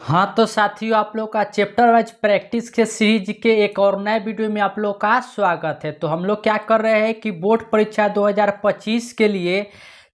हाँ तो साथियों, आप लोग का चैप्टर वाइज प्रैक्टिस के सीरीज के एक और नए वीडियो में आप लोग का स्वागत है। तो हम लोग क्या कर रहे हैं कि बोर्ड परीक्षा 2025 के लिए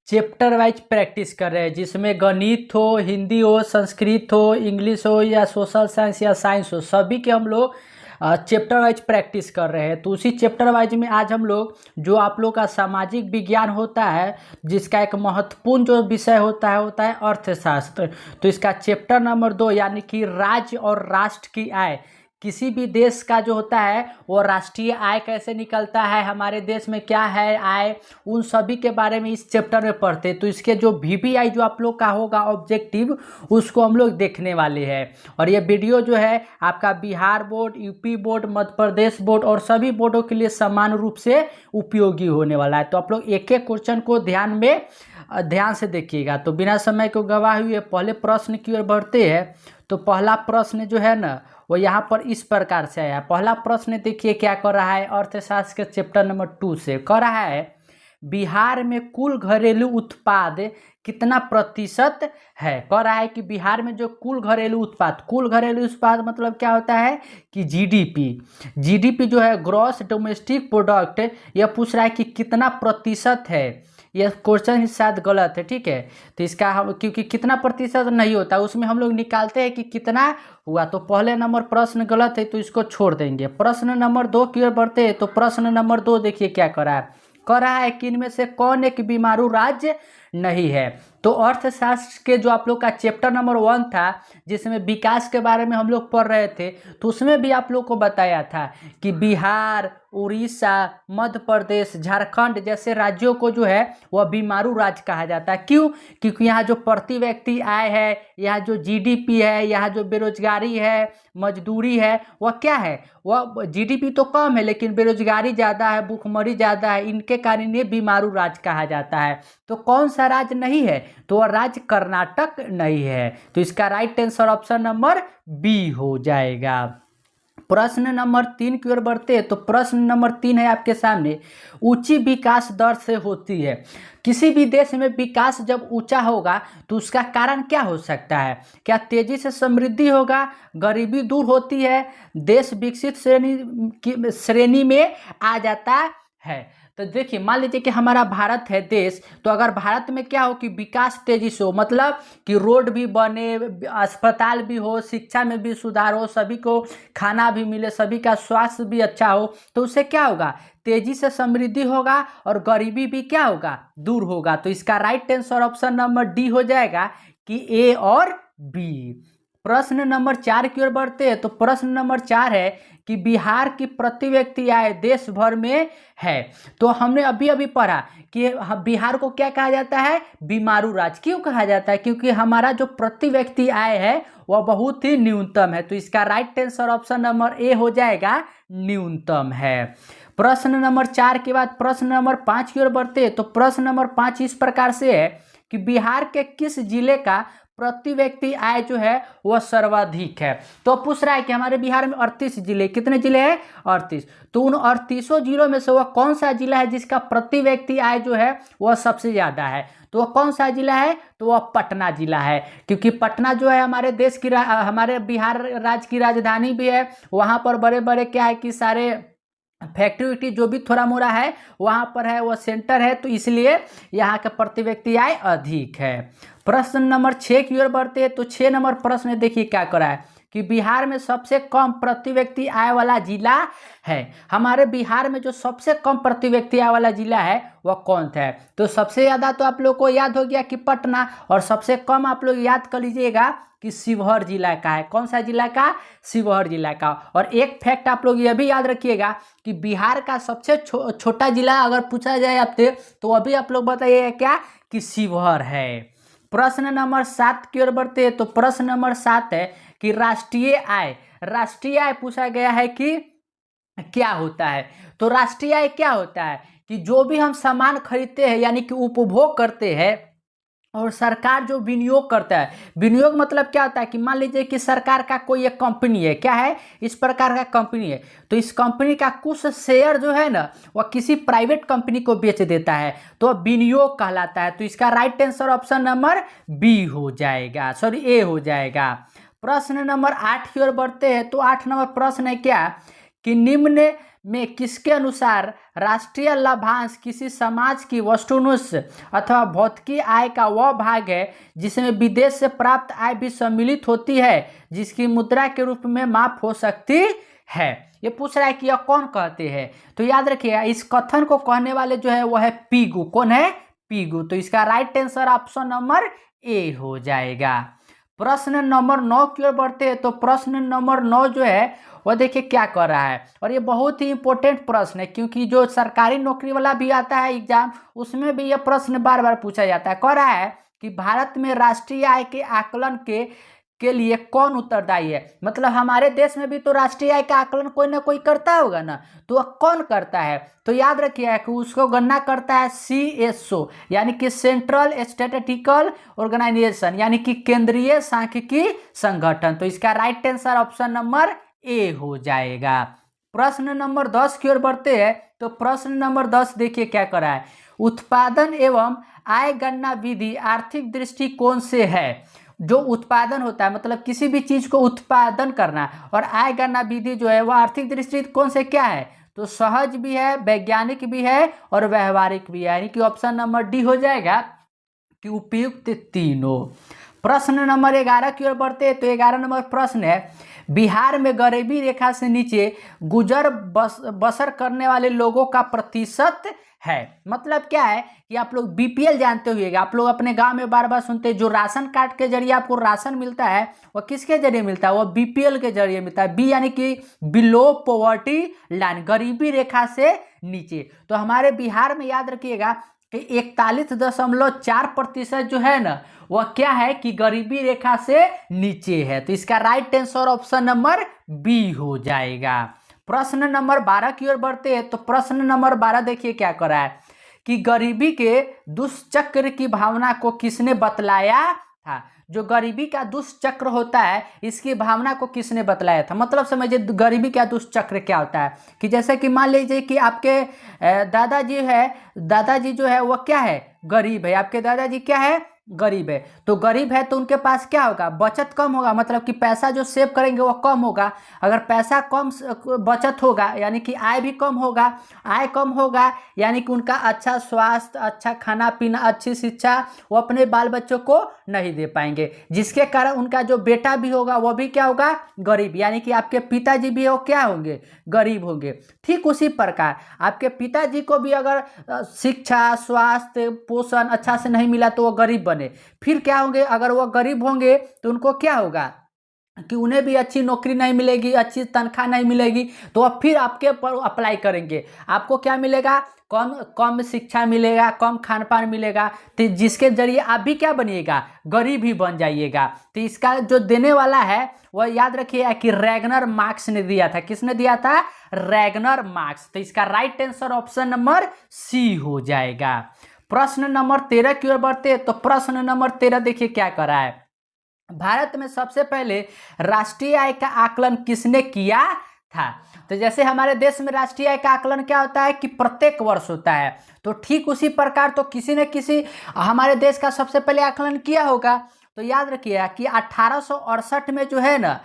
चैप्टर वाइज प्रैक्टिस कर रहे हैं, जिसमें गणित हो, हिंदी हो, संस्कृत हो, इंग्लिश हो या सोशल साइंस या साइंस हो, सभी के हम लोग चैप्टर वाइज प्रैक्टिस कर रहे हैं। तो उसी चैप्टर वाइज में आज हम लोग जो आप लोग का सामाजिक विज्ञान होता है, जिसका एक महत्वपूर्ण जो विषय होता है अर्थशास्त्र। तो इसका चैप्टर नंबर 2 यानी कि राज्य और राष्ट्र की आय, किसी भी देश का जो होता है वो राष्ट्रीय आय कैसे निकलता है, हमारे देश में क्या है आय, उन सभी के बारे में इस चैप्टर में पढ़ते हैं। तो इसके जो वीवीआई जो आप लोग का होगा ऑब्जेक्टिव, उसको हम लोग देखने वाले हैं। और ये वीडियो जो है आपका Bihar board, UP board, Madhya Pradesh board और सभी बोर्डों के लिए समान रूप से उपयोगी होने वाला है। तो आप लोग एक एक क्वेश्चन को ध्यान से देखिएगा। तो बिना समय को गवाए हुए पहले प्रश्न की ओर बढ़ते हैं। तो पहला प्रश्न जो है ना, वो यहाँ पर इस प्रकार से आया है। पहला प्रश्न देखिए क्या कर रहा है, अर्थशास्त्र के चैप्टर नंबर 2 से कह रहा है, बिहार में कुल घरेलू उत्पाद कितना प्रतिशत है। कह रहा है कि बिहार में जो कुल घरेलू उत्पाद मतलब क्या होता है कि जीडीपी जो है, ग्रॉस डोमेस्टिक प्रोडक्ट, यह पूछ रहा है कि कितना प्रतिशत है। यह क्वेश्चन शायद गलत है, ठीक है। तो इसका हम, क्योंकि कितना प्रतिशत नहीं होता उसमें हम लोग निकालते हैं कि कितना हुआ। तो पहले नंबर प्रश्न गलत है, तो इसको छोड़ देंगे। प्रश्न नंबर 2 की ओर बढ़ते हैं। तो प्रश्न नंबर 2 देखिए क्या कह रहा है कि इनमें से कौन एक बीमारू राज्य नहीं है। तो अर्थशास्त्र के जो आप लोग का चैप्टर नंबर 1 था, जिसमें विकास के बारे में हम लोग पढ़ रहे थे, तो उसमें भी आप लोग को बताया था कि बिहार, उड़ीसा, मध्य प्रदेश, झारखंड जैसे राज्यों को जो है वह बीमारू राज्य कहा जाता है। क्यों? क्योंकि यहाँ जो प्रति व्यक्ति आय है, यहाँ जो जीडीपी है, यहाँ जो बेरोजगारी है, मजदूरी है, वह क्या है, वह जीडीपी तो कम है लेकिन बेरोजगारी ज़्यादा है, भूखमरी ज़्यादा है। इनके कारण ये बीमारू राज्य कहा जाता है। तो कौन सा राज्य नहीं है? तो वह राज्य कर्नाटक नहीं है। तो इसका right answer option number B हो जाएगा। प्रश्न नंबर 3 की ओर बढ़ते हैं। तो प्रश्न नंबर 3 है आपके सामने, ऊंची विकास दर से होती है। किसी भी देश में विकास जब ऊंचा होगा तो उसका कारण क्या हो सकता है? क्या तेजी से समृद्धि होगा, गरीबी दूर होती है, देश विकसित श्रेणी में आ जाता है। तो देखिए, मान लीजिए कि हमारा भारत है देश, तो अगर भारत में क्या हो कि विकास तेजी से हो, मतलब कि रोड भी बने, अस्पताल भी हो, शिक्षा में भी सुधार हो, सभी को खाना भी मिले, सभी का स्वास्थ्य भी अच्छा हो, तो उससे क्या होगा, तेजी से समृद्धि होगा और गरीबी भी क्या होगा, दूर होगा। तो इसका right answer option number D हो जाएगा कि ए और बी। प्रश्न नंबर 4 की ओर बढ़ते हैं। तो प्रश्न नंबर 4 है कि बिहार की प्रति व्यक्ति आय देश भर में है। तो हमने अभी अभी पढ़ा कि बिहार को क्या कहा जाता है, बीमारू राज्य। क्यों कहा जाता है? क्योंकि हमारा जो प्रति व्यक्ति आय है वह बहुत ही न्यूनतम है। तो इसका right answer option number A हो जाएगा, न्यूनतम है। प्रश्न नंबर 4 के बाद प्रश्न नंबर 5 की ओर बढ़ते हैं। तो प्रश्न नंबर 5 इस प्रकार से है कि बिहार के किस जिले का प्रति व्यक्ति आय जो है वह सर्वाधिक है। तो पूछ रहा है कि हमारे बिहार में 38 जिले, कितने जिले हैं? 38। तो उन 38 जिलों में से वह कौन सा जिला है जिसका प्रति व्यक्ति आय जो है वह सबसे ज्यादा है? तो वह कौन सा जिला है? तो वह पटना जिला है। क्योंकि पटना जो है हमारे देश की हमारे बिहार राज्य की राजधानी भी है। वहाँ पर बड़े बड़े क्या है कि सारे फैक्ट्री जो भी थोड़ा मोड़ा है वहाँ पर है, वह सेंटर है, तो इसलिए यहाँ का प्रति व्यक्ति आय अधिक है। प्रश्न नंबर 6 की ओर बढ़ते हैं। तो 6 नंबर प्रश्न देखिए क्या करा है कि बिहार में सबसे कम प्रति व्यक्ति आय वाला जिला है। हमारे बिहार में जो सबसे कम प्रति व्यक्ति आय वाला जिला है वह कौन सा है? तो सबसे ज़्यादा तो आप लोग को याद हो गया कि पटना, और सबसे कम आप लोग याद कर लीजिएगा कि शिवहर जिला का है। कौन सा जिला का? शिवहर जिला का। और एक फैक्ट आप लोग यह भी याद रखिएगा कि बिहार का सबसे छोटा जिला अगर पूछा जाए आपसे तो अभी आप लोग बताइएगा क्या कि शिवहर है। प्रश्न नंबर 7 की ओर बढ़ते हैं। तो प्रश्न नंबर 7 है कि राष्ट्रीय आय पूछा गया है कि क्या होता है। तो राष्ट्रीय आय क्या होता है कि जो भी हम सामान खरीदते हैं यानी कि उपभोग करते हैं और सरकार जो विनियोग करता है। विनियोग मतलब क्या होता है कि मान लीजिए कि सरकार का कोई एक कंपनी है, क्या है, इस प्रकार का कंपनी है, तो इस कंपनी का कुछ शेयर जो है ना वह किसी प्राइवेट कंपनी को बेच देता है, तो विनियोग कहलाता है। तो इसका right answer option number B हो जाएगा, सॉरी ए हो जाएगा। प्रश्न नंबर 8 की ओर बढ़ते हैं। तो 8 नंबर प्रश्न है क्या कि निम्न में किसके अनुसार राष्ट्रीय लाभांश किसी समाज की वस्तुनिष्ठ अथवा भौतिकी आय का वह भाग है जिसमें विदेश से प्राप्त आय भी सम्मिलित होती है, जिसकी मुद्रा के रूप में माप हो सकती है। ये पूछ रहा है कि यह कौन कहते हैं। तो याद रखिएगा इस कथन को कहने वाले जो है वह है पीगू। कौन है? पीगू। तो इसका right answer option number A हो जाएगा। प्रश्न नंबर 9 की ओर बढ़ते हैं। तो प्रश्न नंबर 9 जो है वह देखिए क्या कर रहा है, और ये बहुत ही इंपॉर्टेंट प्रश्न है क्योंकि जो सरकारी नौकरी वाला भी आता है एग्जाम, उसमें भी यह प्रश्न बार बार पूछा जाता है। कह रहा है कि भारत में राष्ट्रीय आय के आकलन के लिए कौन उत्तरदायी है। मतलब हमारे देश में भी तो राष्ट्रीय आय का आकलन कोई ना कोई करता होगा ना, तो वह कौन करता है। तो याद रखिए कि उसको गणना करता है CSO यानी कि सेंट्रल स्टैटिस्टिकल ऑर्गेनाइजेशन, यानी कि केंद्रीय सांख्यिकी संगठन। तो इसका right answer option number A हो जाएगा। प्रश्न नंबर 10 की ओर बढ़ते हैं। तो प्रश्न नंबर 10 देखिए क्या कर रहा है। उत्पादन एवं आय गणना विधि आर्थिक दृष्टिकोण से है। जो उत्पादन होता है मतलब किसी भी चीज को उत्पादन करना, और आय गणना विधि जो है वह आर्थिक दृष्टिकोण से क्या है, तो सहज भी है, वैज्ञानिक भी है और व्यवहारिक भी है, यानी कि ऑप्शन नंबर डी हो जाएगा कि उपयुक्त तीनों। प्रश्न नंबर 11 की ओर बढ़ते हैं। तो 11 नंबर प्रश्न है बिहार में गरीबी रेखा से नीचे गुजर बसर करने वाले लोगों का प्रतिशत है। मतलब क्या है कि आप लोग BPL जानते हुएगा, आप लोग अपने गांव में बार बार सुनते हैं जो राशन कार्ड के जरिए आपको राशन मिलता है वह किसके जरिए मिलता है, वह BPL के जरिए मिलता है। बी यानी कि बिलो पॉवर्टी लाइन, गरीबी रेखा से नीचे। तो हमारे बिहार में याद रखिएगा कि 41.4% जो है ना वह क्या है कि गरीबी रेखा से नीचे है। तो इसका right answer option number B हो जाएगा। प्रश्न नंबर 12 की ओर बढ़ते हैं। तो प्रश्न नंबर 12 देखिए क्या कर रहा है कि गरीबी के दुष्चक्र की भावना को किसने बतलाया था। जो गरीबी का दुष्चक्र होता है इसकी भावना को किसने बतलाया था। मतलब समझिए गरीबी का दुष्चक्र क्या होता है कि जैसे कि मान लीजिए कि आपके दादाजी जो है वह क्या है, गरीब है। आपके दादाजी क्या है, गरीब है। तो गरीब है तो उनके पास क्या होगा, बचत कम होगा, मतलब कि पैसा जो सेव करेंगे वो कम होगा। अगर पैसा कम बचत होगा यानी कि आय भी कम होगा, आय कम होगा यानी कि उनका अच्छा स्वास्थ्य, अच्छा खाना पीना, अच्छी शिक्षा वो अपने बाल बच्चों को नहीं दे पाएंगे, जिसके कारण उनका जो बेटा भी होगा वो भी क्या होगा, गरीब। यानी कि आपके पिताजी भी हो क्या होंगे, गरीब होंगे। ठीक उसी प्रकार आपके पिताजी को भी अगर शिक्षा, स्वास्थ्य, पोषण अच्छा से नहीं मिला तो वो गरीब बने। फिर क्या होंगे, अगर वो गरीब होंगे तो उनको क्या होगा कि उन्हें भी अच्छी नौकरी नहीं मिलेगी, अच्छी तनख्वाह नहीं मिलेगी, तो अब फिर आपके पर अप्लाई करेंगे। आपको क्या मिलेगा, कम शिक्षा मिलेगा, कम खान पान मिलेगा, तो जिसके जरिए आप भी क्या बनिएगा, गरीब ही बन जाइएगा। तो इसका जो देने वाला है वह याद रखिए कि रैगनर मार्क्स ने दिया था। किसने दिया था, रैगनर मार्क्स। तो इसका right answer option number C हो जाएगा। प्रश्न नंबर 13 की ओर बढ़ते हैं। तो प्रश्न नंबर 13 देखिए क्या कर रहा है। भारत में सबसे पहले राष्ट्रीय आय का आकलन किसने किया था। तो जैसे हमारे देश में राष्ट्रीय आय का आकलन क्या होता है कि प्रत्येक वर्ष होता है, तो ठीक उसी प्रकार तो किसी न किसी हमारे देश का सबसे पहले आकलन किया होगा। तो याद रखिए कि 1868 में जो है ना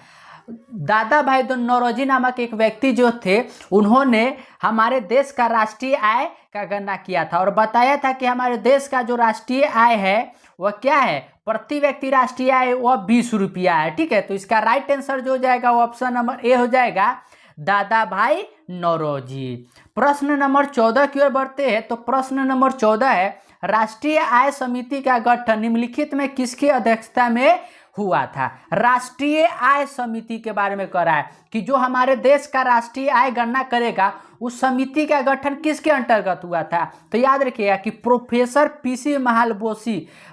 दादा भाई नौरोजी नामक एक व्यक्ति जो थे उन्होंने हमारे देश का राष्ट्रीय आय का गणना किया था और बताया था कि हमारे देश का जो राष्ट्रीय आय है वह क्या है, प्रति व्यक्ति राष्ट्रीय आय वह 20 रुपया है। ठीक है, तो इसका राइट आंसर जो हो जाएगा वो ऑप्शन नंबर ए हो जाएगा, दादा भाई नौरोजी। प्रश्न नंबर 14 की ओर बढ़ते हैं। तो प्रश्न नंबर 14 है राष्ट्रीय आय समिति का गठन निम्नलिखित में किसकी अध्यक्षता में हुआ था। राष्ट्रीय आय समिति के बारे में कह रहा है कि जो हमारे देश का राष्ट्रीय आय गणना करेगा उस समिति का गठन किसके अंतर्गत हुआ था। तो याद रखिएगा कि प्रोफेसर PC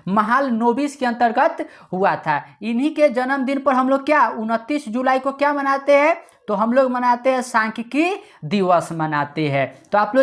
महालनोबिस के अंतर्गत हुआ था। इन्हीं के जन्मदिन पर हम लोग क्या 29 जुलाई को क्या मनाते हैं, तो हम लोग मनाते हैं सांख्यिकी दिवस मनाते हैं। तो आप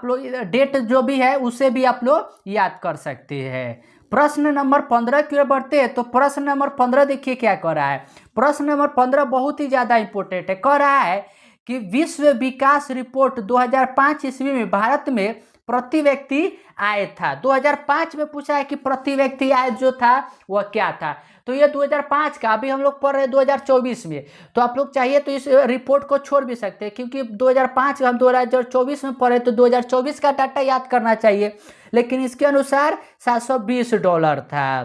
लोग डेट जो भी है उसे भी आप लोग याद कर सकते हैं। प्रश्न नंबर 15 की ओर बढ़ते हैं। तो प्रश्न नंबर 15 देखिए क्या कह रहा है। प्रश्न नंबर 15 बहुत ही ज्यादा इंपॉर्टेंट है। कह रहा है कि विश्व विकास रिपोर्ट 2005 ईस्वी में भारत में प्रति व्यक्ति आय था। 2005 में पूछा है कि प्रति व्यक्ति आय जो था वह क्या था। तो ये 2005 का, अभी हम लोग पढ़ रहे हैं 2024 में। तो आप लोग चाहिए तो इस रिपोर्ट को छोड़ भी सकते हैं, क्योंकि 2005 हम 2024 में पढ़े तो 2024 का डाटा याद करना चाहिए, लेकिन इसके अनुसार $720 था।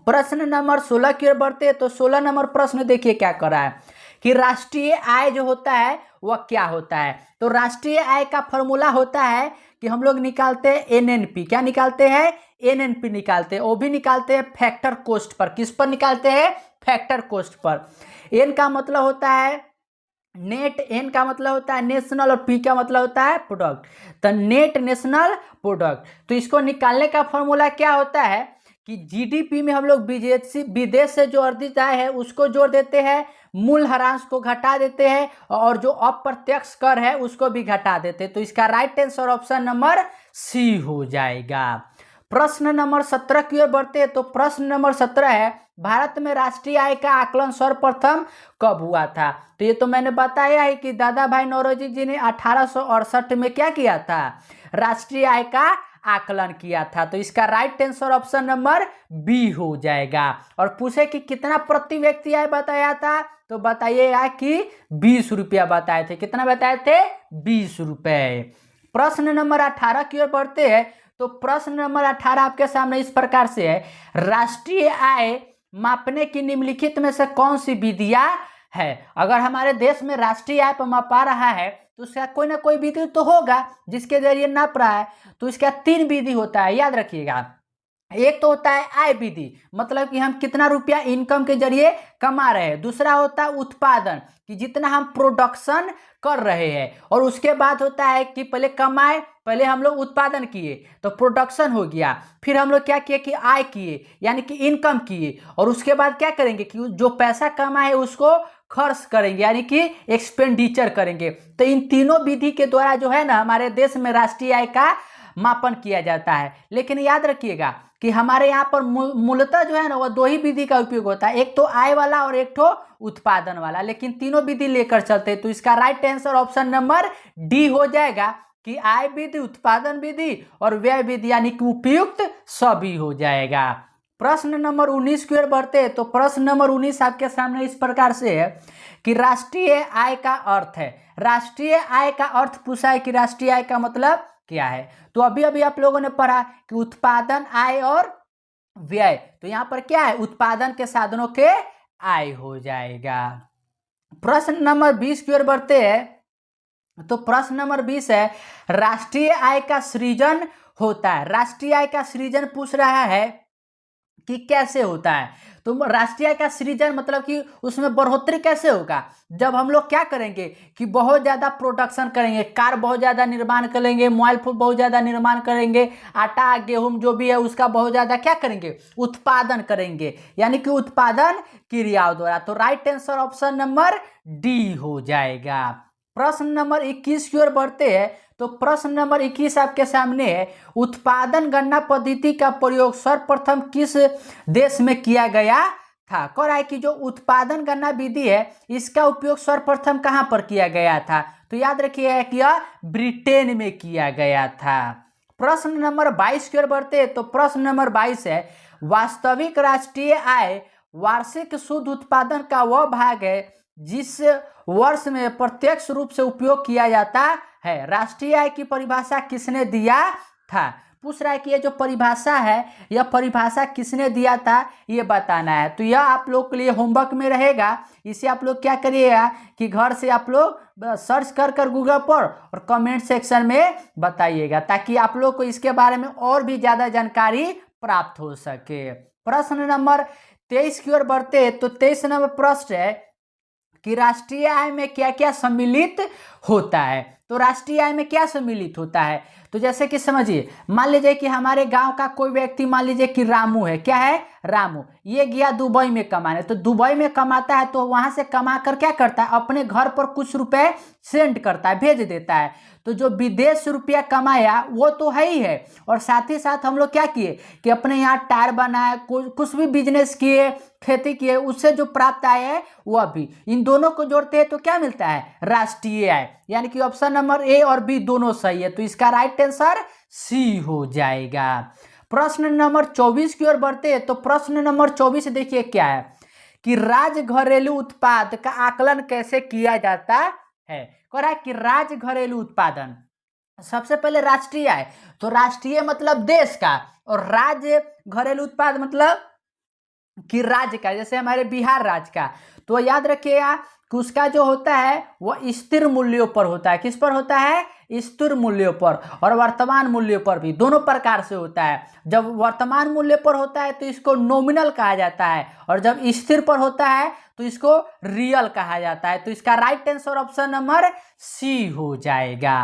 प्रश्न नंबर 16 की ओर बढ़ते हैं। तो 16 नंबर प्रश्न देखिए क्या कर रहा है कि राष्ट्रीय आय जो होता है वह क्या होता है। तो राष्ट्रीय आय का फॉर्मूला होता है कि हम लोग निकालते हैं एनएनपी। क्या निकालते हैं? एनएनपी निकालते हैं। वो भी निकालते हैं फैक्टर कॉस्ट पर। किस पर निकालते हैं? Factor cost per. एन का मतलब होता है नेट, एन का मतलब होता है नेशनल, और पी का मतलब होता है प्रोडक्ट। तो नेट नेशनल प्रोडक्ट। तो इसको निकालने का फॉर्मूला क्या होता है कि जीडीपी में हम लोग विदेश से जो अर्जित आय है उसको जोड़ देते हैं, मूल ह्रास को घटा देते हैं, और जो अप्रत्यक्ष कर है उसको भी घटा देते हैं। तो इसका right answer option number C हो जाएगा। प्रश्न नंबर 17 की ओर बढ़ते हैं। तो प्रश्न नंबर 17 है, भारत में राष्ट्रीय आय का आकलन सर्वप्रथम कब हुआ था। तो ये तो मैंने बताया है कि दादा भाई नौरोजी जी ने 1868 में क्या किया था? राष्ट्रीय आय का आकलन किया था। तो इसका right answer option number B हो जाएगा। और पूछे कि कितना प्रति व्यक्ति आय बताया था, तो बताइएगा कि 20 रुपया बताए थे। कितना बताए थे? 20 रुपए। प्रश्न नंबर 18 की ओर बढ़ते हैं। तो प्रश्न नंबर 18 आपके सामने इस प्रकार से है, राष्ट्रीय आय मापने की निम्नलिखित में से कौन सी विधियां है। अगर हमारे देश में राष्ट्रीय आय पर मापा रहा है तो उसका कोई ना कोई विधि तो होगा जिसके जरिए नाप रहा है। तो इसका 3 विधि होता है, याद रखिएगा। एक तो होता है आय विधि, मतलब कि हम कितना रुपया इनकम के जरिए कमा रहे हैं। दूसरा होता है उत्पादन, कि जितना हम प्रोडक्शन कर रहे हैं। और उसके बाद होता है कि पहले कमाए, पहले हम लोग उत्पादन किए तो प्रोडक्शन हो गया, फिर हम लोग क्या किए कि आय किए यानी कि इनकम किए, और उसके बाद क्या करेंगे कि जो पैसा कमाए उसको खर्च करेंगे यानी कि एक्सपेंडिचर करेंगे। तो इन तीनों विधि के द्वारा जो है ना हमारे देश में राष्ट्रीय आय का मापन किया जाता है। लेकिन याद रखिएगा कि हमारे यहाँ पर मूलतः जो है ना वह 2 ही विधि का उपयोग होता है, एक तो आय वाला और एक तो उत्पादन वाला, लेकिन तीनों विधि लेकर चलते हैं। तो इसका right answer option number D हो जाएगा कि आय विधि, उत्पादन विधि और व्यय विधि यानी कि उपयुक्त सभी हो जाएगा। प्रश्न नंबर 19 की ओर बढ़ते हैं। तो प्रश्न नंबर 19 आपके सामने इस प्रकार से है कि राष्ट्रीय आय का अर्थ है। राष्ट्रीय आय का अर्थ पूछा है कि राष्ट्रीय आय का मतलब क्या है। तो अभी अभी आप लोगों ने पढ़ा कि उत्पादन, आय और व्यय। तो यहाँ पर क्या है? उत्पादन के साधनों के आय हो जाएगा। प्रश्न नंबर 20 की ओर बढ़ते हैं। तो प्रश्न नंबर 20 है, राष्ट्रीय आय का सृजन होता है। राष्ट्रीय आय का सृजन पूछ रहा है कि कैसे होता है। तो राष्ट्रीय आय का सृजन मतलब कि उसमें बढ़ोतरी कैसे होगा, जब हम लोग क्या करेंगे कि बहुत ज़्यादा प्रोडक्शन करेंगे, कार बहुत ज़्यादा निर्माण करेंगे, मोबाइल फोन बहुत ज़्यादा निर्माण करेंगे, आटा गेहूं जो भी है उसका बहुत ज़्यादा क्या करेंगे? उत्पादन करेंगे, यानी कि उत्पादन क्रियाओं द्वारा। तो right answer option number D हो जाएगा। प्रश्न नंबर 21 की ओर बढ़ते हैं। तो प्रश्न नंबर 21 आपके सामने है, उत्पादन गणना पद्धति का प्रयोग सर्वप्रथम किस देश में किया गया था। कह रहा है कि जो उत्पादन गणना विधि है इसका उपयोग सर्वप्रथम कहां पर किया गया था। तो याद रखिएगा कि यह ब्रिटेन में किया गया था। प्रश्न नंबर 22 की ओर बढ़ते हैं। तो प्रश्न नंबर 22 है, वास्तविक राष्ट्रीय आय वार्षिक शुद्ध उत्पादन का वह भाग है जिस वर्ष में प्रत्यक्ष रूप से उपयोग किया जाता है। राष्ट्रीय आय की परिभाषा किसने दिया था। पूछ रहा है कि ये जो परिभाषा है यह परिभाषा किसने दिया था ये बताना है। तो यह आप लोग के लिए होमवर्क में रहेगा। इसे आप लोग क्या करिएगा कि घर से आप लोग सर्च कर गूगल पर और कमेंट सेक्शन में बताइएगा, ताकि आप लोग को इसके बारे में और भी ज़्यादा जानकारी प्राप्त हो सके। प्रश्न नंबर 23 की ओर बढ़ते हैं। तो 23 नंबर प्रश्न है कि राष्ट्रीय आय में क्या क्या सम्मिलित होता है। तो राष्ट्रीय आय में क्या सम्मिलित होता है, तो जैसे कि समझिए, मान लीजिए कि हमारे गांव का कोई व्यक्ति, मान लीजिए कि रामू है, क्या है? रामू। ये गया दुबई में कमाने। तो दुबई में कमाता है तो वहां से कमा कर क्या करता है? अपने घर पर कुछ रुपए सेंड करता है, भेज देता है। तो जो विदेश रुपया कमाया वो तो है ही है, और साथ ही साथ हम लोग क्या किए कि अपने यहाँ टायर बनाए, कुछ भी बिजनेस किए, खेती किए, उससे जो प्राप्त आय है वह भी, इन दोनों को जोड़ते हैं तो क्या मिलता है? राष्ट्रीय आय। यानी कि ऑप्शन नंबर ए और बी दोनों सही है, तो इसका राइट आंसर सी हो जाएगा। प्रश्न नंबर 24 की ओर बढ़ते हैं। तो प्रश्न नंबर 24 देखिए क्या है कि राज्य घरेलू उत्पाद का आकलन कैसे किया जाता है। कह रहा है कि राज्य घरेलू उत्पादन, सबसे पहले राष्ट्रीय आय, तो राष्ट्रीय मतलब देश का, और राज्य घरेलू उत्पाद मतलब कि राज्य का, जैसे हमारे बिहार राज्य का। तो याद रखिएगा कि उसका जो होता है वह स्थिर मूल्यों पर होता है। किस पर होता है? स्थिर मूल्यों पर, और वर्तमान मूल्यों पर भी, दोनों प्रकार से होता है। जब वर्तमान मूल्य पर होता है तो इसको नॉमिनल कहा जाता है, और जब स्थिर पर होता है तो इसको रियल कहा जाता है। तो इसका right answer option number C हो जाएगा।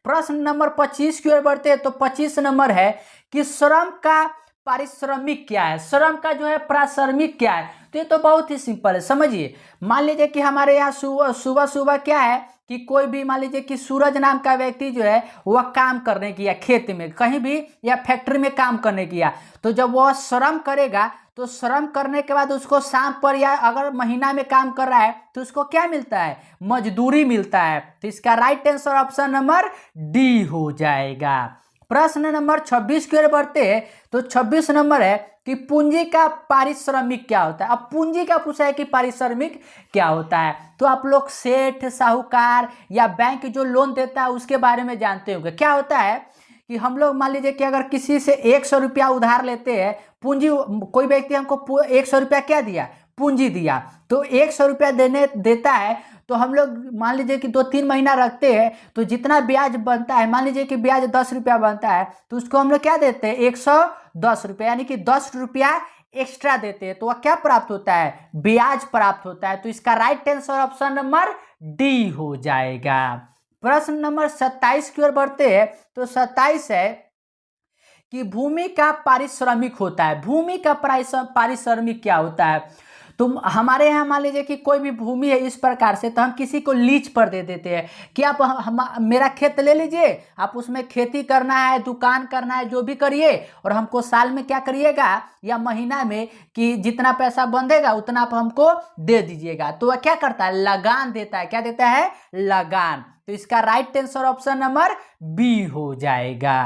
प्रश्न नंबर 25 की ओर बढ़ते हैं। तो 25 नंबर है कि श्रम का पारिश्रमिक क्या है। श्रम का जो है पारिश्रमिक क्या है? तो ये तो बहुत ही सिंपल है, समझिए। मान लीजिए कि हमारे यहाँ सुबह सुबह क्या है कि कोई भी, मान लीजिए कि सूरज नाम का व्यक्ति जो है वह काम करने गया खेत में कहीं भी, या फैक्ट्री में काम करने गया, तो जब वह श्रम करेगा तो श्रम करने के बाद उसको शाम पर या अगर महीना में काम कर रहा है तो उसको क्या मिलता है? मजदूरी मिलता है। तो इसका right answer option number D हो जाएगा। प्रश्न नंबर 26 की ओर बढ़ते हैं। तो 26 नंबर है कि पूंजी का पारिश्रमिक क्या होता है। अब पूंजी का पूछा है कि पारिश्रमिक क्या होता है, तो आप लोग सेठ, साहूकार या बैंक जो लोन देता है उसके बारे में जानते होंगे। क्या होता है कि हम लोग मान लीजिए कि अगर किसी से 100 रुपया उधार लेते हैं, पूंजी, कोई व्यक्ति हमको 100 रुपया क्या दिया? पूंजी दिया। तो 100 रुपया देता है, तो हम लोग मान लीजिए कि 2-3 महीना रखते हैं, तो जितना ब्याज बनता है, मान लीजिए कि ब्याज 10 रुपया बनता है, तो उसको हम लोग क्या देते हैं? 110 रुपया, यानी कि 10 रुपया एक्स्ट्रा देते हैं। तो वह क्या प्राप्त होता है? ब्याज प्राप्त होता है। तो इसका right answer option number D हो जाएगा। प्रश्न नंबर 27 की ओर बढ़ते हैं। तो 27 है कि भूमि का पारिश्रमिक होता है। भूमि का पारिश्रमिक क्या होता है? तो हमारे यहाँ मान लीजिए कि कोई भी भूमि है इस प्रकार से, तो हम किसी को लीज पर दे देते हैं कि आप मेरा खेत ले लीजिए, आप उसमें खेती करना है, दुकान करना है, जो भी करिए, और हमको साल में क्या करिएगा या महीना में कि जितना पैसा बंधेगा उतना आप हमको दे दीजिएगा। तो वह क्या करता है? लगान देता है। क्या देता है? लगान। तो इसका right answer option number B हो जाएगा।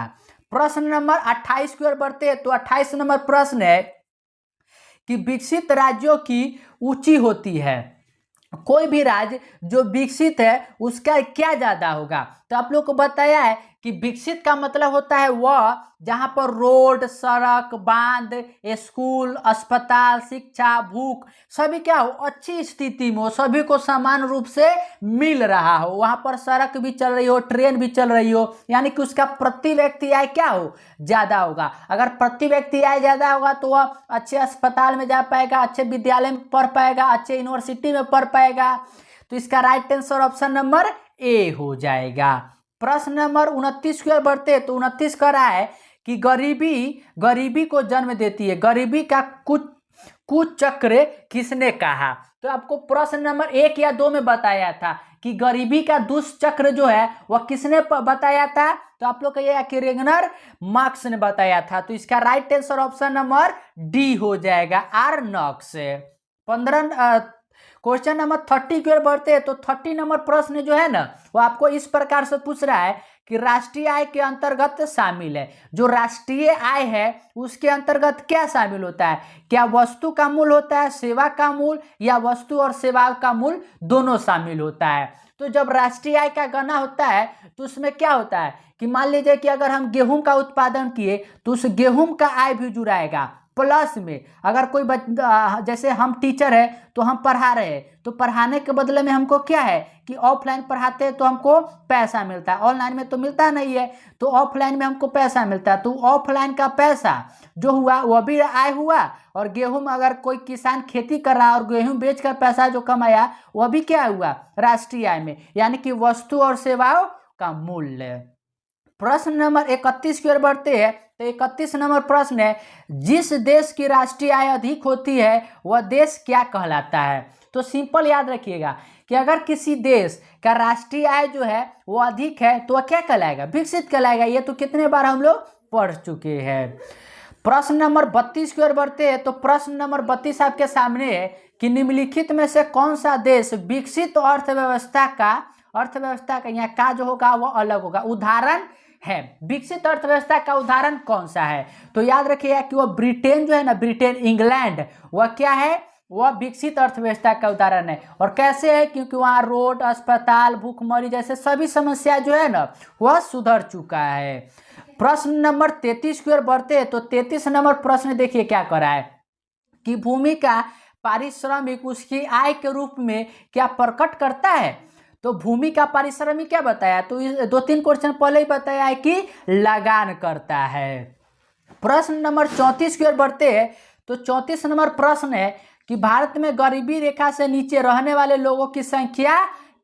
प्रश्न नंबर 28 की ओर बढ़ते हैं। तो 28 नंबर प्रश्न है कि विकसित राज्यों की ऊंची होती है। कोई भी राज्य जो विकसित है उसका क्या ज्यादा होगा? तो आप लोग को बताया है कि विकसित का मतलब होता है वह जहां पर रोड, सड़क, बांध, स्कूल, अस्पताल, शिक्षा, भूख सभी क्या हो? अच्छी स्थिति में हो, सभी को समान रूप से मिल रहा हो, वहां पर सड़क भी चल रही हो, ट्रेन भी चल रही हो, यानी कि उसका प्रति व्यक्ति आय क्या हो? ज्यादा होगा। अगर प्रति व्यक्ति आय ज्यादा होगा तो वह अच्छे अस्पताल में जा पाएगा, अच्छे विद्यालय में पढ़ पाएगा, अच्छे यूनिवर्सिटी में पढ़ पाएगा। तो इसका right answer option number A हो जाएगा। प्रश्न नंबर 29 की ओर बढ़ते हैं। तो 29 कह रहा है कि गरीबी को जन्म देती है। गरीबी का कुचक्र किसने कहा? तो आपको प्रश्न नंबर 1 या 2 में बताया था कि गरीबी का दुष्चक्र जो है वह किसने बताया था? तो आप लोग कहिएगा कि रेगनर मार्क्स ने बताया था। तो इसका right answer option number D हो जाएगा, आर्नॉक्स। 15 क्वेश्चन नंबर 30 की ओर बढ़ते हैं। तो 30 नंबर प्रश्न जो है ना वो आपको इस प्रकार से पूछ रहा है कि राष्ट्रीय आय के अंतर्गत शामिल है। जो राष्ट्रीय आय है उसके अंतर्गत क्या शामिल होता है? क्या वस्तु का मूल्य होता है, सेवा का मूल्य, या वस्तु और सेवा का मूल्य दोनों शामिल होता है? तो जब राष्ट्रीय आय का गणना होता है तो उसमें क्या होता है कि मान लीजिए कि अगर हम गेहूं का उत्पादन किए तो उस गेहूं का आय भी जुड़ाएगा, प्लस में अगर कोई जैसे हम टीचर है तो हम पढ़ा रहे हैं, तो पढ़ाने के बदले में हमको क्या है कि ऑफलाइन पढ़ाते हैं तो हमको पैसा मिलता है, ऑनलाइन में तो मिलता नहीं है, तो ऑफलाइन में हमको पैसा मिलता है। तो ऑफलाइन का पैसा जो हुआ वह भी आय हुआ, और गेहूं में अगर कोई किसान खेती कर रहा और गेहूं बेचकर पैसा जो कमाया वह भी क्या हुआ? राष्ट्रीय आय में, यानी कि वस्तु और सेवाओं का मूल्य। प्रश्न नंबर 31 की ओर बढ़ते हैं। तो 31 नंबर प्रश्न है, जिस देश की राष्ट्रीय आय अधिक होती है वह देश क्या कहलाता है? तो सिंपल याद रखिएगा कि अगर किसी देश का राष्ट्रीय आय जो है वो अधिक है तो वह क्या कहलाएगा? विकसित कहलाएगा। ये तो कितने बार हम लोग पढ़ चुके हैं। प्रश्न नंबर 32 की ओर बढ़ते हैं। तो प्रश्न नंबर 32 आपके सामने है कि निम्नलिखित में से कौन सा देश विकसित अर्थव्यवस्था का अर्थव्यवस्था का यहाँ का जो होगा वो अलग होगा। उदाहरण है, विकसित अर्थव्यवस्था का उदाहरण कौन सा है? तो याद रखिएगा कि वो ब्रिटेन जो है ना, ब्रिटेन, इंग्लैंड, वह क्या है? वह विकसित अर्थव्यवस्था का उदाहरण है। और कैसे है? क्योंकि वहाँ रोड, अस्पताल, भूखमरी जैसे सभी समस्या जो है ना वह सुधर चुका है। प्रश्न नंबर 33 की ओर बढ़ते हैं। तो 33 नंबर प्रश्न देखिए क्या करा है कि भूमि का पारिश्रमिक उसकी आय के रूप में क्या प्रकट करता है? तो भूमि का पारिश्रमिक क्या बताया? तो 2-3 क्वेश्चन पहले ही बताया है कि लगान करता है। प्रश्न नंबर 34 की ओर बढ़ते हैं। तो 34 नंबर प्रश्न है कि भारत में गरीबी रेखा से नीचे रहने वाले लोगों की संख्या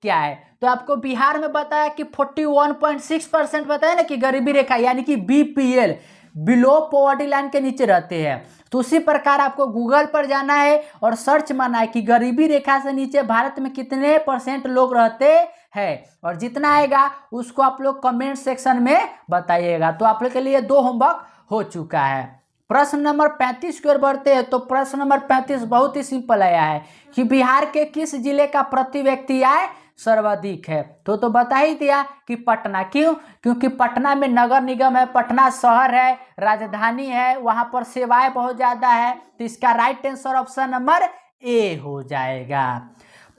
क्या है? तो आपको बिहार में बताया कि 41.6% बताया ना कि गरीबी रेखा यानी कि बीपीएल, बिलो पॉवर्टी लाइन के नीचे रहते हैं। तो उसी प्रकार आपको गूगल पर जाना है और सर्च मारना है कि गरीबी रेखा से नीचे भारत में कितने % लोग रहते हैं, और जितना आएगा उसको आप लोग कमेंट सेक्शन में बताइएगा। तो आप लोग के लिए 2 होमवर्क हो चुका है। प्रश्न नंबर 35 की ओर बढ़ते हैं। तो प्रश्न नंबर 35 बहुत ही सिंपल आया है कि बिहार के किस जिले का प्रति व्यक्ति आय सर्वाधिक है? तो बता ही दिया कि पटना। क्यों? क्योंकि पटना में नगर निगम है, पटना शहर है, राजधानी है, वहां पर सेवाएं बहुत ज्यादा है। तो इसका right answer option number A हो जाएगा।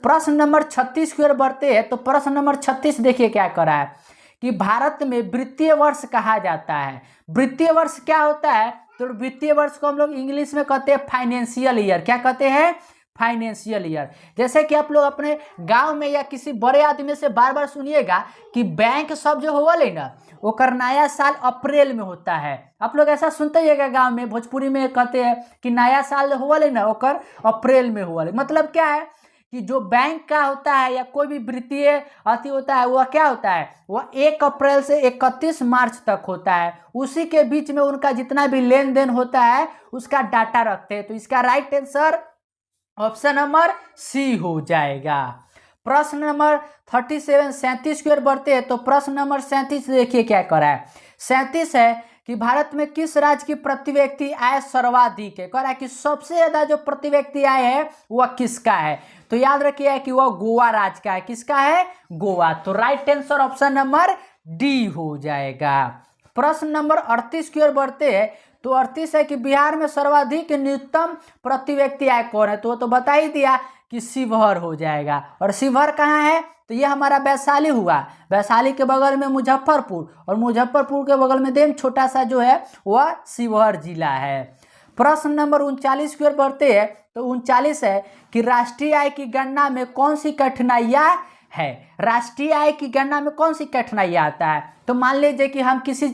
प्रश्न नंबर 36 की ओर बढ़ते हैं। तो प्रश्न नंबर 36 देखिए क्या करा है कि भारत में वित्तीय वर्ष कहा जाता है। वित्तीय वर्ष क्या होता है? तो वित्तीय वर्ष को हम लोग इंग्लिश में कहते हैं फाइनेंशियल ईयर। क्या कहते हैं? Financial year. जैसे कि आप लोग अपने गांव में या किसी बड़े आदमी से बार बार सुनिएगा कि बैंक सब जो होगा ले ना वो कर नया साल अप्रैल में होता है। आप लोग ऐसा सुनते ही गांव में, भोजपुरी में कहते हैं कि नया साल हुआ ले ना वो कर अप्रैल में हुआ ले। मतलब क्या है कि जो बैंक का होता है या कोई भी वित्तीय अति होता है वह क्या होता है? वह 1 अप्रैल से 31 मार्च तक होता है। उसी के बीच में उनका जितना भी लेन देन होता है उसका डाटा रखते हैं। तो इसका right answer option number C हो जाएगा। प्रश्न नंबर 37 की ओर बढ़ते हैं। तो प्रश्न नंबर 37 देखिए क्या करा है। 37 है कि भारत में किस राज्य की प्रति व्यक्ति आय सर्वाधिक है? कह रहा है कि सबसे ज्यादा जो प्रति व्यक्ति आय है वह किसका है? तो याद रखिए कि वह गोवा राज्य का है। किसका है? गोवा। तो right answer option number D हो जाएगा। प्रश्न नंबर 38 की ओर बढ़ते हैं। तो 38 है कि बिहार में सर्वाधिक न्यूनतम प्रति व्यक्ति आय कौन है? तो बता ही दिया कि शिवहर हो जाएगा। और शिवहर कहाँ है? तो ये हमारा वैशाली हुआ। वैशाली के बगल में मुजफ्फरपुर, और मुजफ्फरपुर के बगल में देम छोटा सा जो है वह शिवहर जिला है। प्रश्न नंबर 39 की ओर बढ़ते हैं। तो 39 है कि राष्ट्रीय आय की गणना में कौन सी कठिनाइयाँ है? राष्ट्रीय आय की गणना में कौन सी कठिनाइयाँ आता है? तो मान लीजिए कि हम किसी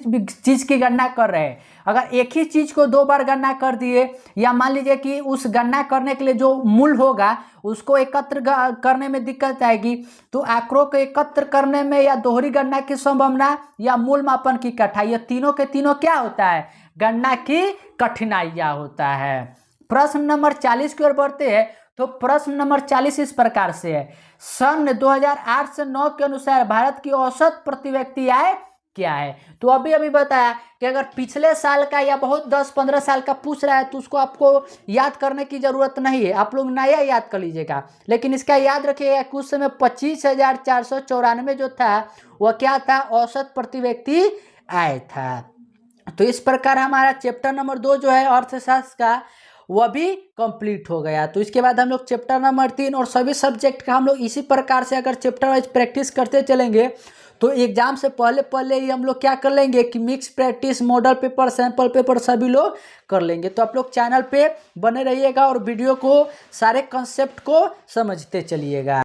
चीज की गणना कर रहे हैं, अगर एक ही चीज को 2 बार गणना कर दिए, या मान लीजिए कि उस गणना करने के लिए जो मूल होगा उसको एकत्र करने में दिक्कत आएगी, तो आंकड़ों को एकत्र करने में या दोहरी गणना की संभावना या मूल मापन की कठिनाई, ये तीनों के तीनों क्या होता है? गणना की कठिनाइयाँ होता है। प्रश्न नंबर 40 की ओर बढ़ते हैं। तो प्रश्न नंबर 40 इस प्रकार से है, सन 2008 से 9 के अनुसार भारत की औसत प्रति व्यक्ति आय क्या है? तो अभी बताया कि अगर पिछले साल का या बहुत 10-15 साल का पूछ रहा है तो उसको आपको याद करने की जरूरत नहीं है, आप लोग नया याद कर लीजिएगा। लेकिन इसका याद रखिएगा कि उस समय 25,494 जो था वह क्या था? औसत प्रति व्यक्ति आय था। तो इस प्रकार हमारा चैप्टर नंबर 2 जो है अर्थशास्त्र का वह भी कंप्लीट हो गया। तो इसके बाद हम लोग चैप्टर नंबर 3 और सभी सब्जेक्ट का हम लोग इसी प्रकार से अगर चैप्टर वाइज प्रैक्टिस करते चलेंगे तो एग्जाम से पहले ही हम लोग क्या कर लेंगे कि mix practice, model paper, sample paper सभी लोग कर लेंगे। तो आप लोग चैनल पे बने रहिएगा और वीडियो को सारे कंसेप्ट को समझते चलिएगा।